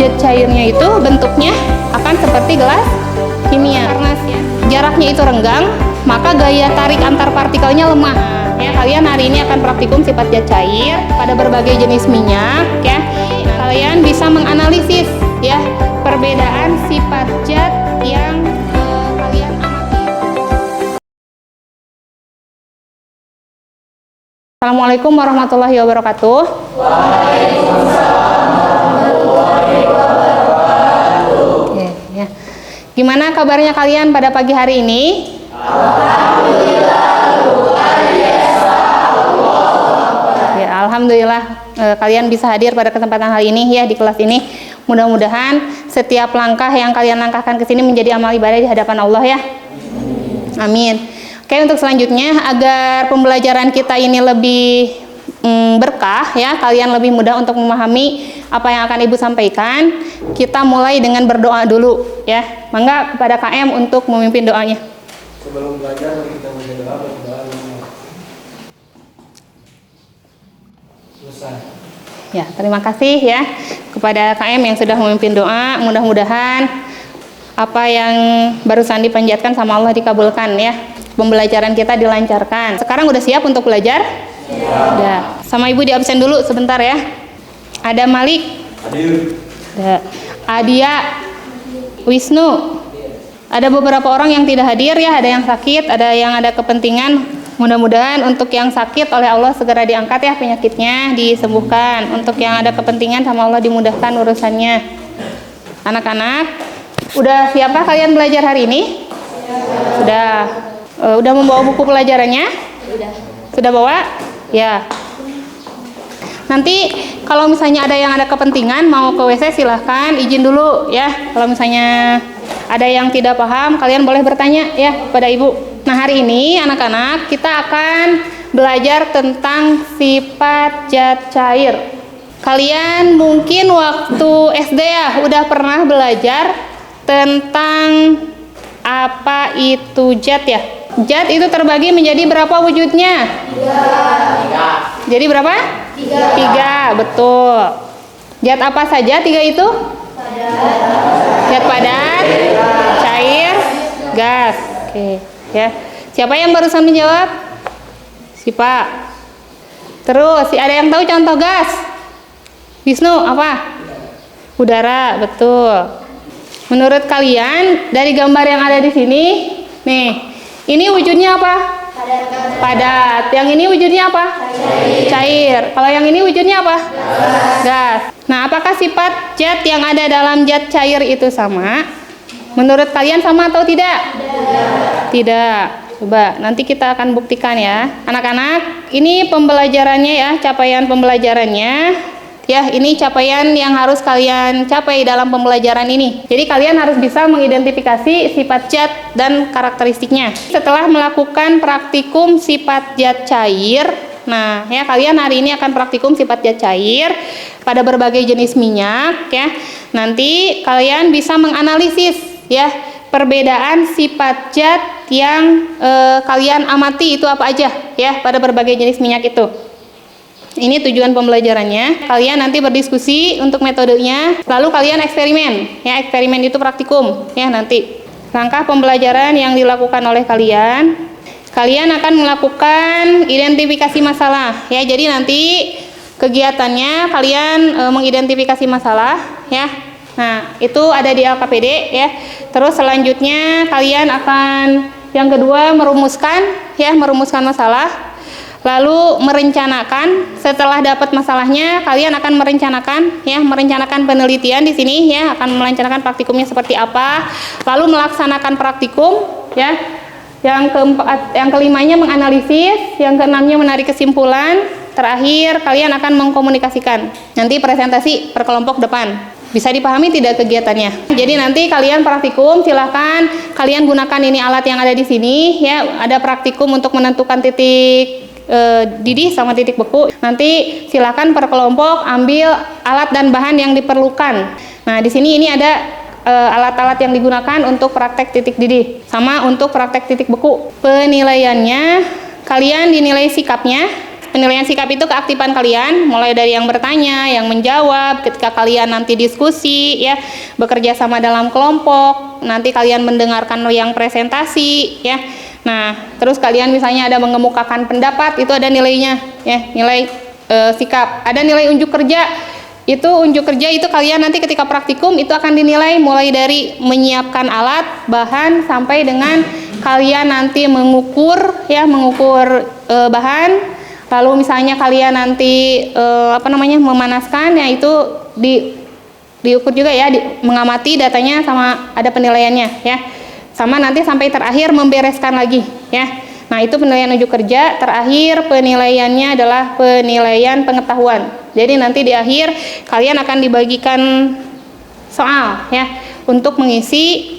zat cairnya itu bentuknya akan seperti gelas kimia. Karena jaraknya itu renggang, maka gaya tarik antar partikelnya lemah. Ya, kalian hari ini akan praktikum sifat zat cair pada berbagai jenis minyak. Ya, kalian bisa menganalisis ya perbedaan sifat zat yang kalian amati. Assalamualaikum warahmatullahi wabarakatuh. Waalaikumsalam warahmatullahi wabarakatuh. Oke, ya. Gimana kabarnya kalian pada pagi hari ini? Alhamdulillah, luar biasa. Ya, alhamdulillah kalian bisa hadir pada kesempatan hari ini ya di kelas ini. Mudah-mudahan setiap langkah yang kalian langkahkan ke sini menjadi amal ibadah di hadapan Allah ya. Amin. Oke, untuk selanjutnya agar pembelajaran kita ini lebih berkah ya, kalian lebih mudah untuk memahami apa yang akan Ibu sampaikan, kita mulai dengan berdoa dulu ya. Mangga kepada KM untuk memimpin doanya. Sebelum belajar kita berdoa selesai. Ya, terima kasih ya kepada KM yang sudah memimpin doa. Mudah-mudahan apa yang barusan dipanjatkan sama Allah dikabulkan ya. Pembelajaran kita dilancarkan. Sekarang udah siap untuk belajar? Udah. Sama Ibu di absen dulu sebentar ya. Ada Malik. Hadir. Ada Adia. Wisnu. Ada beberapa orang yang tidak hadir ya, ada yang sakit, ada yang ada kepentingan. Mudah-mudahan untuk yang sakit oleh Allah segera diangkat ya penyakitnya, disembuhkan. Untuk yang ada kepentingan sama Allah dimudahkan urusannya. Anak-anak, udah siapkah kalian belajar hari ini? Sudah. Udah membawa buku pelajarannya? Sudah bawa? Ya. Nanti kalau misalnya ada yang ada kepentingan mau ke WC silahkan izin dulu ya. Kalau misalnya ada yang tidak paham kalian boleh bertanya ya kepada Ibu. Nah, hari ini anak-anak kita akan belajar tentang sifat zat cair. Kalian mungkin waktu SD ya udah pernah belajar tentang apa itu zat ya. Zat itu terbagi menjadi berapa wujudnya? 3. Jadi berapa? 3, betul. Zat apa saja 3 itu? Zat padat, cair, gas. Oke, ya. Siapa yang barusan menjawab? Siapa? Terus, ada yang tahu contoh gas? Wisnu, apa? Udara, betul. Menurut kalian dari gambar yang ada di sini, nih, ini wujudnya apa? Padat. Yang ini wujudnya apa? Cair. Kalau yang ini wujudnya apa? Gas. Nah, apakah sifat zat yang ada dalam zat cair itu sama? Menurut kalian sama atau tidak? Tidak. Coba nanti kita akan buktikan ya. Anak-anak, ini pembelajarannya ya, capaian pembelajarannya. Ya, ini capaian yang harus kalian capai dalam pembelajaran ini. Jadi kalian harus bisa mengidentifikasi sifat zat dan karakteristiknya. Setelah melakukan praktikum sifat zat cair, nah ya kalian hari ini akan praktikum sifat zat cair pada berbagai jenis minyak ya. Nanti kalian bisa menganalisis ya perbedaan sifat zat yang kalian amati itu apa aja ya pada berbagai jenis minyak itu. Ini tujuan pembelajarannya. Kalian nanti berdiskusi untuk metodenya, lalu kalian eksperimen. Ya, eksperimen itu praktikum. Ya, nanti langkah pembelajaran yang dilakukan oleh kalian, kalian akan melakukan identifikasi masalah. Ya, jadi nanti kegiatannya kalian mengidentifikasi masalah. Ya, nah itu ada di LKPD. Ya, terus selanjutnya kalian akan yang kedua merumuskan masalah. Lalu merencanakan, setelah dapat masalahnya kalian akan merencanakan penelitian di sini ya, akan merencanakan praktikumnya seperti apa, lalu melaksanakan praktikum ya. Yang kelimanya menganalisis, yang keenamnya menarik kesimpulan, terakhir kalian akan mengkomunikasikan. Nanti presentasi per kelompok depan. Bisa dipahami tidak kegiatannya? Jadi nanti kalian praktikum, silahkan kalian gunakan ini alat yang ada di sini ya. Ada praktikum untuk menentukan titik didih sama titik beku. Nanti silakan per kelompok ambil alat dan bahan yang diperlukan. Nah, di sini ini ada alat-alat yang digunakan untuk praktek titik didih sama untuk praktek titik beku. Penilaiannya kalian dinilai sikapnya, penilaian sikap itu keaktifan kalian, mulai dari yang bertanya, yang menjawab, ketika kalian nanti diskusi, ya, bekerja sama dalam kelompok, nanti kalian mendengarkan yang presentasi, ya. Nah, terus kalian misalnya ada mengemukakan pendapat, itu ada nilainya, ya, nilai sikap. Ada nilai unjuk kerja. Itu unjuk kerja itu kalian nanti ketika praktikum itu akan dinilai mulai dari menyiapkan alat, bahan sampai dengan kalian nanti mengukur, ya, mengukur bahan. Lalu misalnya kalian nanti memanaskan, ya, itu diukur juga, ya, mengamati datanya sama ada penilaiannya, ya. Sama nanti sampai terakhir membereskan lagi, ya. Nah, itu penilaian unjuk kerja. Terakhir penilaiannya adalah penilaian pengetahuan. Jadi nanti di akhir kalian akan dibagikan soal, ya, untuk mengisi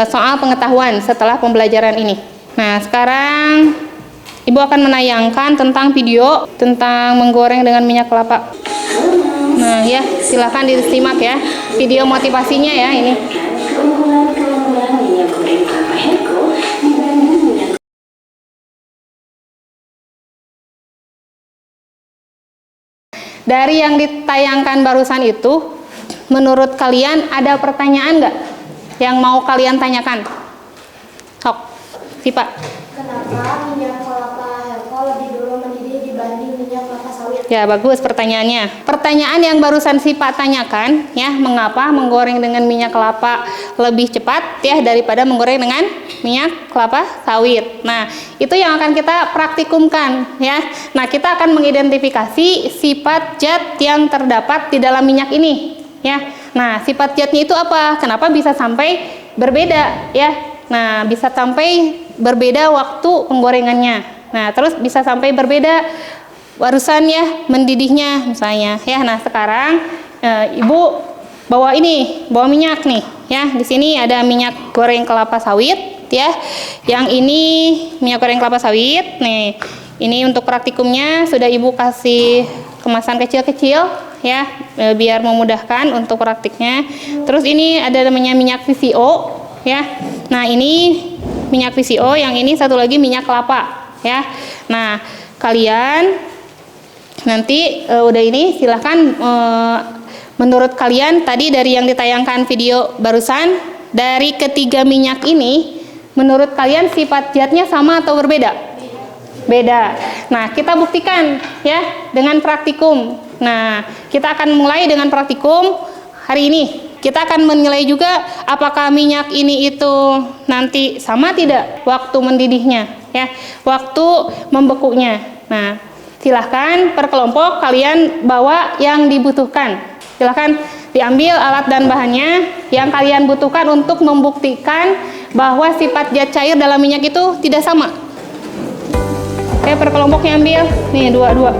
soal pengetahuan setelah pembelajaran ini. Nah, sekarang Ibu akan menayangkan tentang video tentang menggoreng dengan minyak kelapa. Nah, ya, silakan disimak, ya, video motivasinya, ya, ini. Keunggulan minyak goreng kelapa Heko dibanding minyak. Dari yang ditayangkan barusan itu, menurut kalian ada pertanyaan nggak yang mau kalian tanyakan? Sok, Sipa. Kenapa minyak kelapa Heko lebih dulu mendidih dibanding minyak kelapa sawit? Ya, bagus pertanyaannya. Pertanyaan yang barusan Sipa tanyakan, ya, mengapa menggoreng dengan minyak kelapa lebih cepat, ya, daripada menggoreng dengan minyak kelapa sawit. Nah, itu yang akan kita praktikumkan, ya. Nah, kita akan mengidentifikasi sifat zat yang terdapat di dalam minyak ini, ya. Nah, sifat zatnya itu apa? Kenapa bisa sampai berbeda, ya? Nah, bisa sampai berbeda waktu penggorengannya. Nah, terus bisa sampai berbeda barusan, ya, mendidihnya misalnya, ya. Nah, sekarang Ibu bawa minyak nih, ya. Di sini ada minyak goreng kelapa sawit, ya. Yang ini minyak goreng kelapa sawit. Nih, ini untuk praktikumnya sudah Ibu kasih kemasan kecil-kecil, ya, biar memudahkan untuk praktiknya. Terus ini ada namanya minyak VCO, ya. Nah, ini minyak VCO, yang ini satu lagi minyak kelapa, ya. Nah, kalian nanti udah ini silahkan menurut kalian tadi dari yang ditayangkan video barusan, dari ketiga minyak ini menurut kalian sifat zatnya sama atau berbeda? Beda. Nah, kita buktikan, ya, dengan praktikum. Nah, kita akan mulai dengan praktikum hari ini. Kita akan menilai juga apakah minyak ini itu nanti sama tidak waktu mendidihnya, ya, waktu membekunya. Nah, silahkan per kelompok kalian bawa yang dibutuhkan. Silahkan diambil alat dan bahannya yang kalian butuhkan untuk membuktikan bahwa sifat zat cair dalam minyak itu tidak sama. Oke, per kelompoknya ambil. Nih, dua-dua.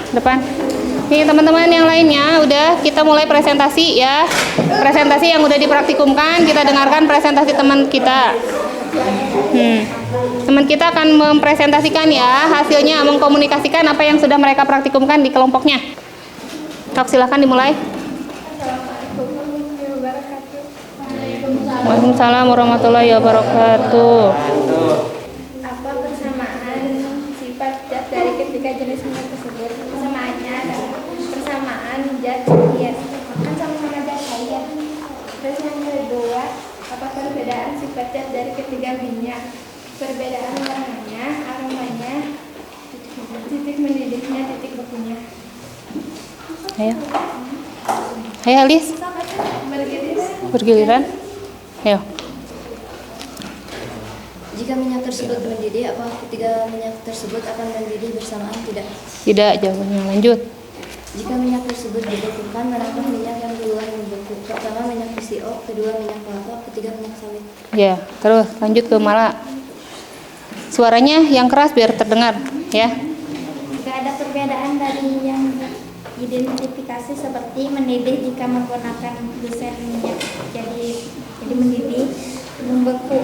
Depan. Nih teman-teman yang lainnya udah kita mulai presentasi, ya. Presentasi yang udah dipraktikumkan, kita dengarkan presentasi teman kita. Teman kita akan mempresentasikan, ya, hasilnya, mengkomunikasikan apa yang sudah mereka praktikumkan di kelompoknya. Sok, silakan dimulai. Waalaikumsalam warahmatullahi wabarakatuh. Apa persamaan sifat zat dari ketiga jenis minyak tersebut? ketiga minyak. Perbedaan warnanya, aromanya, titik mendidihnya, titik bekunya. Ayo. Ayo Alis, bergiliran. Ayo. Jika minyak tersebut mendidih, apa ketiga minyak tersebut akan mendidih bersamaan? Tidak. Tidak, jawabannya. Lanjut. Jika minyak tersebut dibekukan, manakah minyak yang duluan membeku? Pertama minyak PCO, kedua minyak kelapa, ketiga minyak sawit. Ya, terus lanjut ke Mala. Suaranya yang keras biar terdengar, ya. Jika ada perbedaan dari yang diidentifikasi seperti mendidih jika menggunakan desain minyak jadi mendidih, membeku.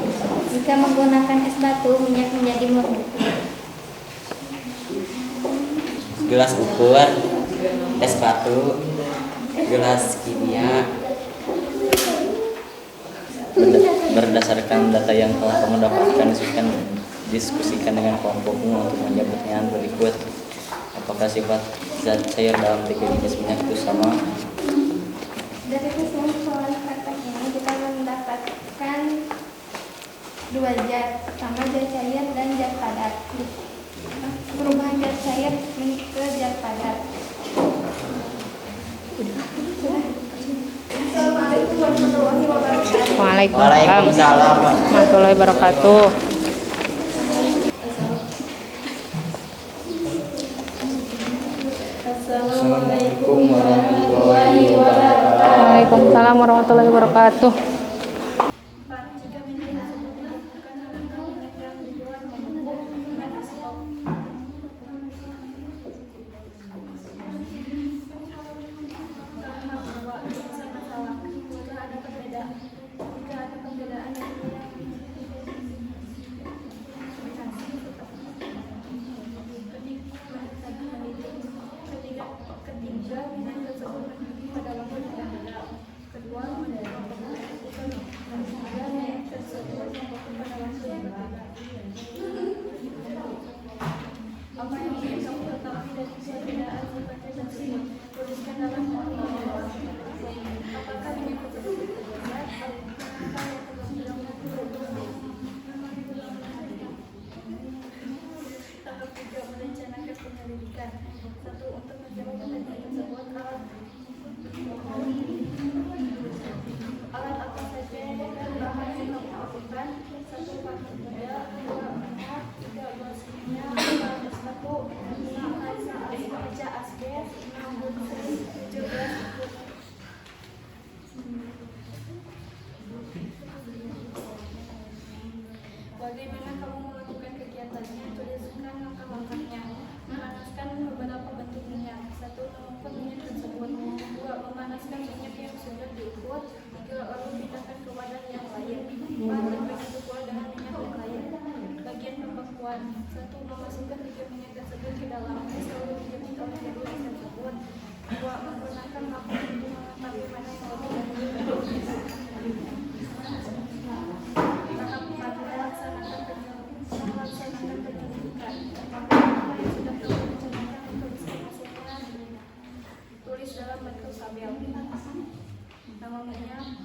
Jika menggunakan es batu, minyak menjadi membeku. Gelas ukur, es batu, gelas kimia. Berdasarkan data yang telah kamu dapatkan, diskusikan dengan kelompokmu untuk menjawab pertanyaan berikut. Apakah sifat zat cair dalam tiga jenis minyak itu sama? Dari hasil praktek ini kita mendapatkan dua zat, pertama zat cair dan zat padat. Perubahan zat cair ke zat padat. Assalamualaikum warahmatullahi wabarakatuh. Waalaikumsalam warahmatullahi wabarakatuh. Assalamualaikum warahmatullahi wabarakatuh. Waalaikumsalam warahmatullahi wabarakatuh. Bagaimana kamu melakukan kegiatannya? Tuliskan langkah-langkahnya. Memanaskan beberapa bentuk minyak. 1. Mengukur minyak tersebut. 2. Memanaskan minyak yang sudah diukur. 3. Lalu pindahkan ke wadah yang lain. 4. Begitu pula dengan minyak yang lain. Bagian pembekuan. 1. Memasukkan 3 minyak tersebut ke dalam es lalu didiamkan oleh kedua es tersebut. 2. Menggunakan lampu untuk mengetahui mana yang lebih dahulu. Tahap 4. Melaksanakan penyelidikan. Apa yang sudah kamu rencanakan untuk hasilnya tulis dalam bentuk tabel. Nama minyak.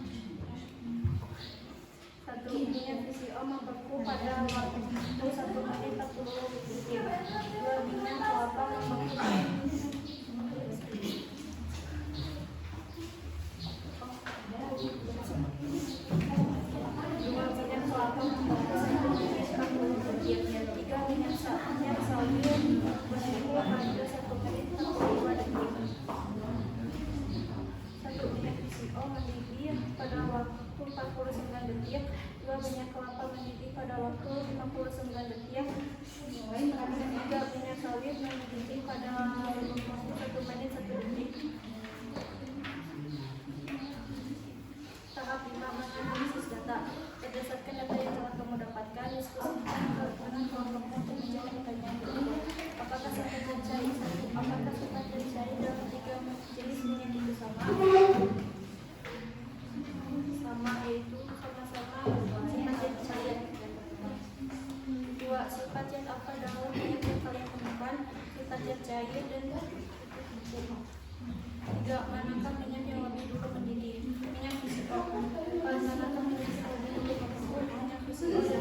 1. Minyak PCO membeku pada waktu 1 menit 40 detik. 2. Minyak kelapa membeku pada waktu 49 detik. 2. Minyak kelapa mendidih pada waktu 59 detik. 3. Minyak sawit mendidih pada 1 menit 1 detik. Tahap 5. Menganalisis data. Berdasarkan data yang telah kamu dapatkan, diskusikan dengan kelompokmu untuk menjawab pertanyaan berikut. Apakah sifat zat cair dalam 3 jenis minyak itu sama? Sama, yaitu sama-sama sifat zat cair. 2. Sifat zat apa dalam minyak yang kalian temukan? Sifat zat cair dan 3. Manakah minyak yang lebih dulu mendidih? Minyak PCO. Manakah minyak yang lebih dulu membeku? Minyak PCO.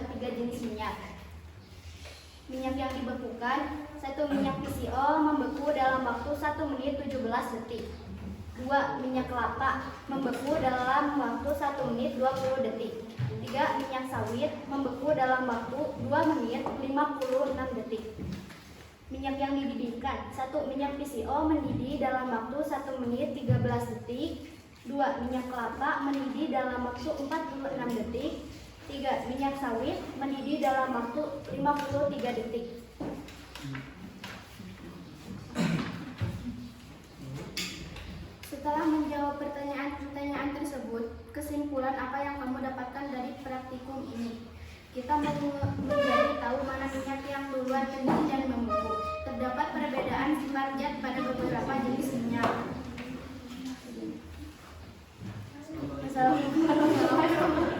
terdapat 3 jenis minyak. Minyak yang dibekukan, 1 minyak PCO membeku dalam waktu 1 menit 17 detik. 2. Minyak kelapa membeku dalam waktu 1 menit 20 detik. 3. Minyak sawit membeku dalam waktu 2 menit 56 detik. Minyak yang dididihkan, 1. Minyak PCO mendidih dalam waktu 1 menit 13 detik. 2. Minyak kelapa mendidih dalam waktu 46 detik. 3. Minyak sawit mendidih dalam waktu 53 detik. Setelah menjawab pertanyaan-pertanyaan tersebut, kesimpulan apa yang kamu dapatkan dari praktikum ini? Kita menjadi tahu mana minyak yang duluan mendidih dan membeku. Terdapat perbedaan sifat zat pada beberapa jenis minyak. Assalamualaikum warahmatullahi wabarakatuh.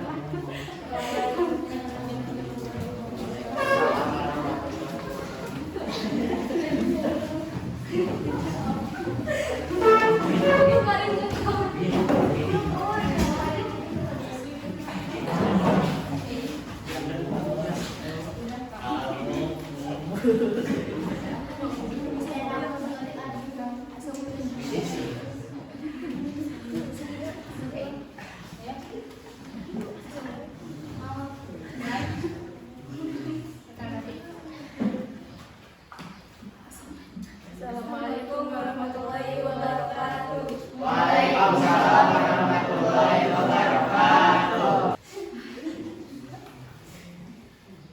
Assalamualaikum warahmatullahi wabarakatuh. Waalaikumsalam warahmatullahi wabarakatuh.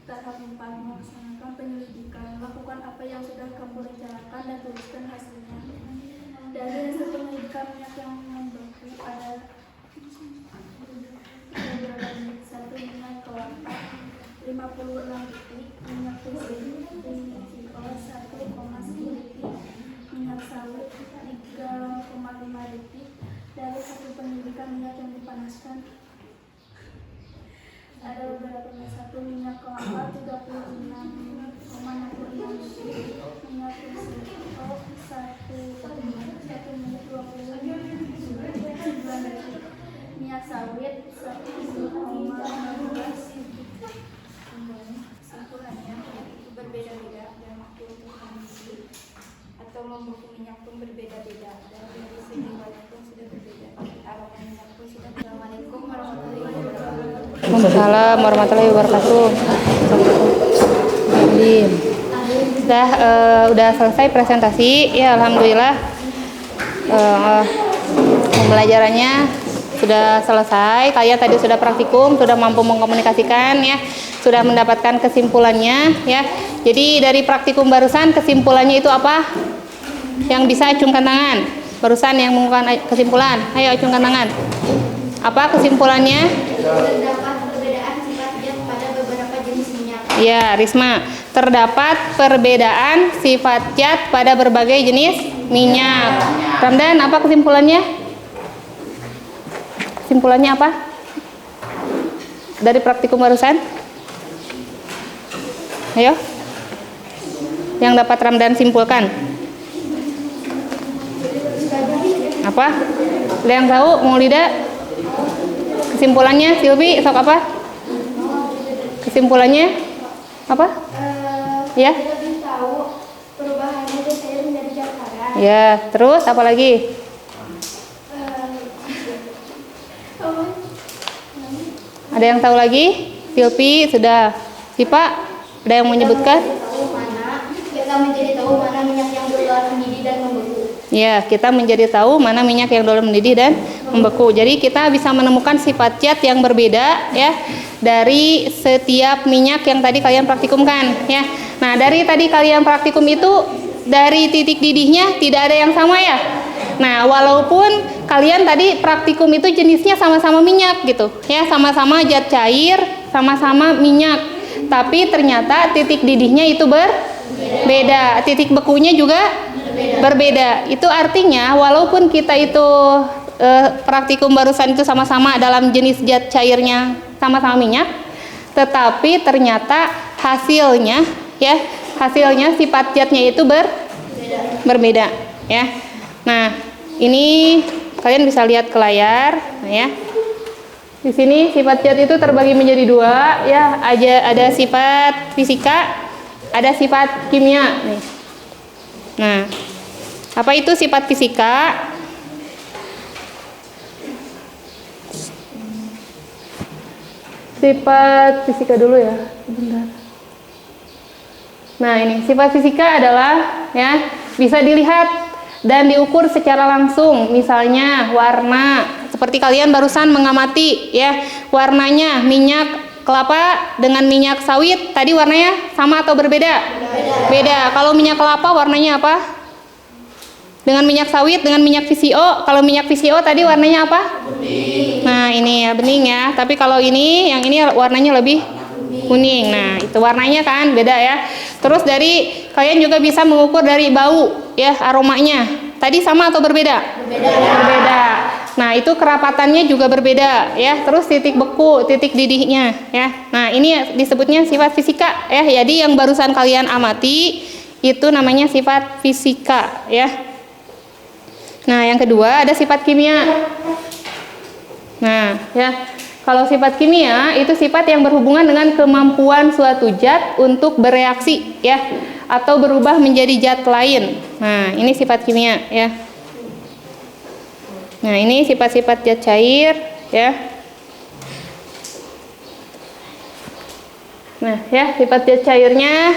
Tahap 4, melaksanakan penyelidikan. Lakukan apa yang sudah kamu rencanakan dan tuliskan hasilnya. Dari hasil penyelidikan minyak yang membeku ada 1 minyak kelapa 56 detik, minyak PCO 1,10 detik, minyak sawit 3,5 detik. Dari hasil penyelidikan minyak yang dipanaskan ada beberapa. 1 minyak kelapa 36,65 detik, minyak PCO 1 menit 29 detik, minyak sawit 1,15 detik. Kesimpulannya, itu berbeda-beda dan waktu untuk mengisi atau membeku minyak pun berbeda-beda dan dari segi warna pun sudah berbeda, aroma minyak pun sudah. Assalamualaikum warahmatullahi wabarakatuh. Waalaikumsalam warahmatullahi wabarakatuh. Udah selesai presentasi ya, alhamdulillah. Pembelajarannya sudah selesai. Kalian tadi sudah praktikum, sudah mampu mengkomunikasikan ya, sudah mendapatkan kesimpulannya ya. Jadi dari praktikum barusan kesimpulannya itu apa? Yang bisa acungkan tangan. Barusan yang mengumumkan kesimpulan, ayo acungkan tangan. Apa kesimpulannya? Terdapat perbedaan sifat zat pada beberapa jenis minyak. Ya, Risma. Terdapat perbedaan sifat zat pada berbagai jenis minyak. Ramdan, apa kesimpulannya? Kesimpulannya apa? Dari praktikum barusan? Ayo. Yang dapat Ramdan simpulkan. Apa? Ada yang tahu? Maulida? Kesimpulannya, Silvi, sok apa? Kesimpulannya apa? Ya. Lebih tahu perubahannya zat cair menjadi zat padat. Ya, terus apa lagi? Ada yang tahu lagi? Silvi sudah. Sipa, ada yang menyebutkan? Kita menjadi tahu mana minyak yang duluan mendidih dan membeku. Ya, kita menjadi tahu mana minyak yang dulu mendidih dan membeku. Jadi kita bisa menemukan sifat zat yang berbeda ya dari setiap minyak yang tadi kalian praktikumkan ya. Nah, dari tadi kalian praktikum itu dari titik didihnya tidak ada yang sama ya. Nah, walaupun kalian tadi praktikum itu jenisnya sama-sama minyak gitu ya, sama-sama zat cair, sama-sama minyak, tapi ternyata titik didihnya itu berbeda, titik bekunya juga berbeda. Itu artinya walaupun kita itu praktikum barusan itu sama-sama dalam jenis zat cairnya sama-sama minyak, tetapi ternyata hasilnya sifat zatnya itu berbeda ya. Nah, ini kalian bisa lihat ke layar, nah ya. Di sini sifat zat itu terbagi menjadi dua, ya. Ada sifat fisika, ada sifat kimia. Nih. Nah, apa itu sifat fisika? Sifat fisika dulu ya, sebentar. Nah, ini sifat fisika adalah ya bisa dilihat dan diukur secara langsung. Misalnya warna, seperti kalian barusan mengamati ya, warnanya minyak kelapa dengan minyak sawit tadi warnanya sama atau berbeda? Beda. Kalau minyak kelapa warnanya apa? Dengan minyak sawit, dengan minyak VCO. Kalau minyak VCO tadi warnanya apa? Bening. Nah, ini ya bening ya. Tapi kalau ini, yang ini warnanya lebih kuning. Nah, itu warnanya kan beda ya. Terus dari kalian juga bisa mengukur dari bau ya, aromanya. Tadi sama atau berbeda? Berbeda. Nah, itu kerapatannya juga berbeda ya. Terus titik beku, titik didihnya ya. Nah, ini disebutnya sifat fisika ya. Jadi yang barusan kalian amati itu namanya sifat fisika ya. Nah, yang kedua ada sifat kimia. Nah, ya. Kalau sifat kimia itu sifat yang berhubungan dengan kemampuan suatu zat untuk bereaksi ya atau berubah menjadi zat lain. Nah, ini sifat kimia ya. Nah, ini sifat-sifat zat cair ya. Nah, ya, sifat zat cairnya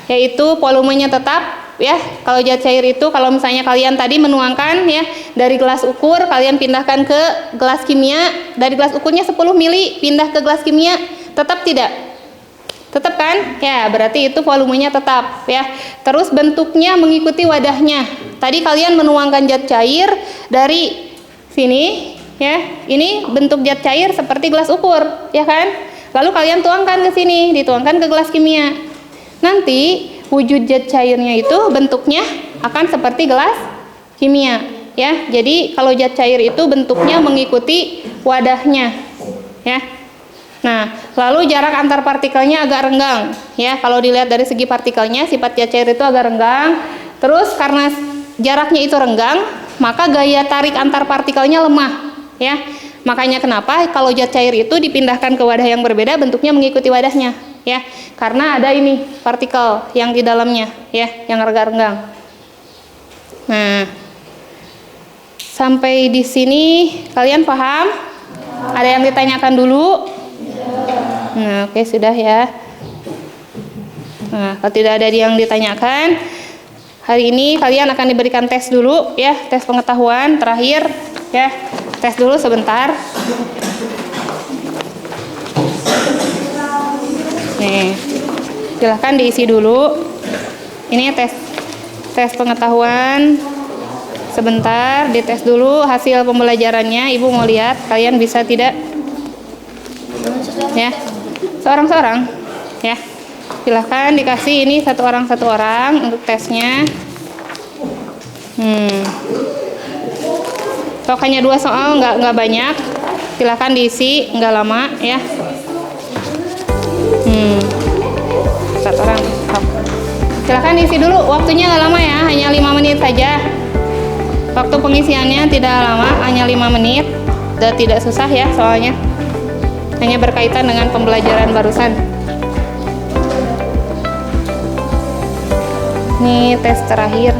yaitu volumenya tetap ya. Kalau zat cair itu kalau misalnya kalian tadi menuangkan ya dari gelas ukur, kalian pindahkan ke gelas kimia, dari gelas ukurnya 10 mili pindah ke gelas kimia, tetap tidak? Tetap kan? Ya, berarti itu volumenya tetap ya. Terus bentuknya mengikuti wadahnya. Tadi kalian menuangkan zat cair dari sini ya. Ini bentuk zat cair seperti gelas ukur, ya kan? Lalu kalian tuangkan ke sini, dituangkan ke gelas kimia. Nanti wujud zat cairnya itu bentuknya akan seperti gelas kimia ya. Jadi kalau zat cair itu bentuknya mengikuti wadahnya ya. Nah, lalu jarak antar partikelnya agak renggang ya. Kalau dilihat dari segi partikelnya, sifat zat cair itu agak renggang. Terus karena jaraknya itu renggang, maka gaya tarik antar partikelnya lemah ya. Makanya kenapa kalau zat cair itu dipindahkan ke wadah yang berbeda, bentuknya mengikuti wadahnya ya, karena ada ini partikel yang di dalamnya ya, yang agak renggang. Nah, sampai di sini kalian paham? Ada yang ditanyakan dulu? Nah, oke, sudah ya. Nah, kalau tidak ada yang ditanyakan, hari ini kalian akan diberikan tes dulu ya, tes pengetahuan terakhir ya. Tes dulu sebentar. Nih, silahkan diisi dulu. Ini tes pengetahuan. Sebentar, dites dulu hasil pembelajarannya. Ibu mau lihat, kalian bisa tidak? Ya, seorang-seorang. Ya, silahkan dikasih ini satu orang untuk tesnya. Kalau hanya 2 soal, nggak banyak. Silahkan diisi, nggak lama ya. Satu orang. Silahkan diisi dulu, waktunya nggak lama ya, hanya 5 menit saja. Waktu pengisiannya tidak lama, hanya 5 menit. Dan tidak susah ya soalnya. Hanya berkaitan dengan pembelajaran barusan. Ini tes terakhir.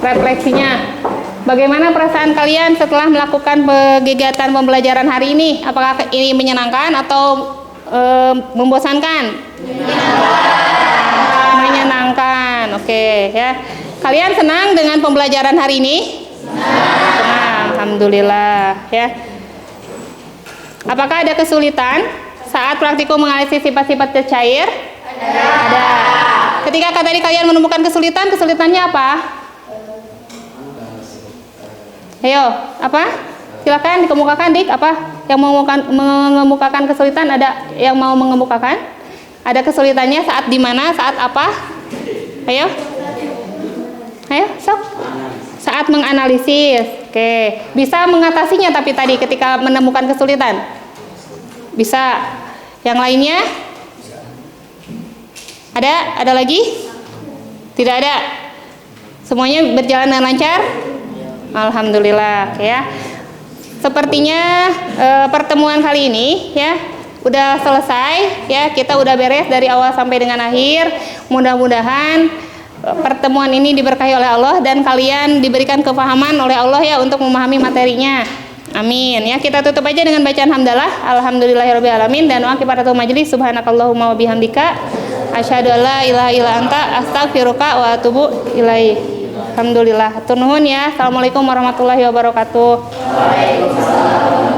refleksinya. Bagaimana perasaan kalian setelah melakukan kegiatan pembelajaran hari ini? Apakah ini menyenangkan atau membosankan? Menyenangkan. Oke, ya. Kalian senang dengan pembelajaran hari ini? Senang. Alhamdulillah, ya. Apakah ada kesulitan saat praktikum menganalisis sifat-sifat cair? Ada. Ketika tadi kalian menemukan kesulitannya apa? Ayo, apa? Silakan dikemukakan, Dik. Apa yang mau mengemukakan kesulitan? Ada yang mau mengemukakan? Ada kesulitannya saat di mana? Saat apa? Ayo, sok. Saat menganalisis. Oke, bisa mengatasinya tapi tadi ketika menemukan kesulitan. Bisa. Yang lainnya? Ada lagi? Tidak ada. Semuanya berjalan dengan lancar? Alhamdulillah, ya. Sepertinya pertemuan kali ini ya udah selesai ya, kita udah beres dari awal sampai dengan akhir. Mudah-mudahan pertemuan ini diberkahi oleh Allah dan kalian diberikan kefahaman oleh Allah ya untuk memahami materinya. Amin. Ya, kita tutup aja dengan bacaan hamdalah. Alhamdulillahirabbil alamin dan wa kifaratul majlis. Subhanakallahumma wa bihamdika asyhadu an la ilaha illa anta astaghfiruka wa atubu ilaik. Alhamdulillah. Hatur nuhun ya. Assalamualaikum warahmatullahi wabarakatuh. Waalaikumsalam.